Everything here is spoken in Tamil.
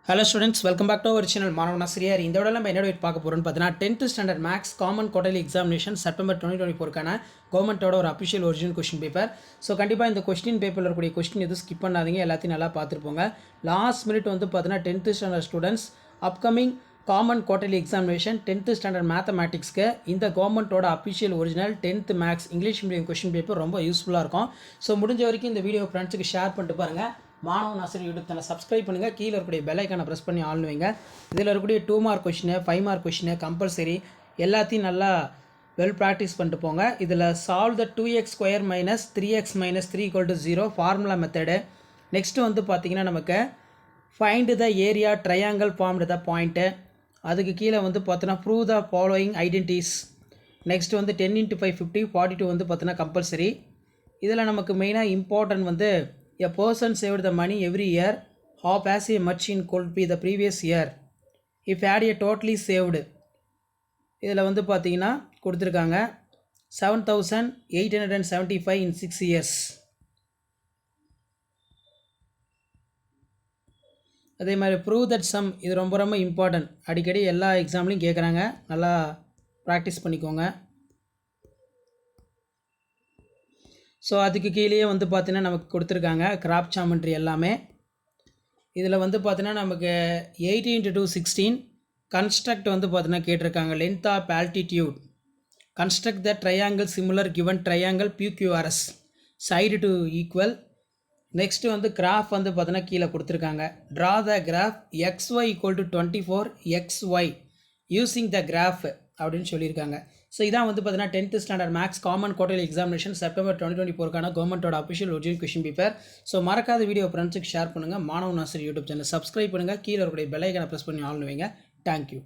Hello students, welcome back to our channel. மாணவன் ஆசிரியர் இந்த விட நம்ம என்ன பார்க்க போறோம்னு பார்த்தீங்கன்னா 10th standard maths common quarterly examination September 2024க்கான கவர்மெண்ட்டோட ஒரு official original question paper. So கண்டிப்பாக இந்த கொஸ்டின் பேப்பரில் இருக்கக்கூடிய கொஸ்டின் எதுவும் ஸ்கிப் பண்ணாதீங்க, எல்லாத்தையும் நல்லா பார்த்துருப்போங்க. லாஸ்ட் மினிட் வந்து பார்த்தீங்கன்னா 10th standard students upcoming common quarterly examination 10th standard மேத்தமேட்டிக்ஸ்க்கு இந்த கவர்மெண்ட்டோட official original 10th maths English medium question paper ரொம்ப யூஸ்ஃபுல்லாக இருக்கும். ஸோ முடிஞ்ச வரைக்கும் இந்த வீடியோ ஃப்ரெண்ட்ஸுக்கு ஷேர் பண்ணிட்டு பாருங்கள். மாணவன் ஆசிரியர் யூடியூப் சேனல் சப்ஸ்கிரைப் பண்ணுங்கள், கீழே இருக்கக்கூடிய பெல் ஐக்கானை ப்ரெஸ் பண்ணி ஆள்னு வைங்க. இதில் இருக்கக்கூடிய 2 mark question 5 mark question compulsory எல்லாத்தையும் நல்லா வெல் ப்ராக்டிஸ் பண்ணிட்டு போங்க. இதில் solve the 2x² - 3x - 3 = 0 formula method. Next வந்து பார்த்திங்கன்னா நமக்கு find the area triangle formed the point. அதுக்கு கீழே வந்து பார்த்தோன்னா prove the following identities. Next வந்து 10 × 5 50 42 வந்து பார்த்தோன்னா கம்பல்சரி. இதில் நமக்கு மெயினாக இம்பார்ட்டன்ட் வந்து a person saved the money every year, half as much in could be the previous year if had a totally saved. இதில் வந்து பார்த்தீங்கன்னா கொடுத்துருக்காங்க 7875 in 6 years. அதே மாதிரி ப்ரூவ் தட் சம், இது ரொம்ப ரொம்ப இம்பார்ட்டன்ட், அடிக்கடி எல்லா எக்ஸாம்லையும் கேட்குறாங்க, நல்லா ப்ராக்டிஸ் பண்ணிக்கோங்க. ஸோ அதுக்கு கீழேயே வந்து பார்த்தீங்கன்னா நமக்கு கொடுத்துருக்காங்க கிராப் ஜாமெண்ட்ரி எல்லாமே. இதில் வந்து பார்த்தீங்கன்னா நமக்கு 18 × 2 16 கன்ஸ்ட்ரக்ட் வந்து பார்த்தீங்கன்னா கேட்டிருக்காங்க length of altitude. Construct the triangle similar given triangle PQRS side to equal. Next வந்து கிராஃப் வந்து பார்த்தீங்கன்னா கீழே கொடுத்துருக்காங்க. Draw the graph XY = 24 XY using the graph அப்படின்னு சொல்லியிருக்காங்க. ஸோ இதான் வந்து பார்த்தீங்கன்னா 10th standard maths common quarterly examination September 2024க்கான கவர்மெண்ட்டோட official original question paper. So மறக்காத வீடியோ ஃப்ரெண்ட்ஸுக்கு ஷேர் பண்ணுங்கள். மாணவன் ஆசிரியர் யூடியூப் சேனல் சப்ஸ்கிரைப் பண்ணுங்கள், கீழே இருக்கக்கூடிய பெல் ஐக்கானை ப்ரெஸ் பண்ணி ஆள்னு வைங்க. தேங்க்யூ.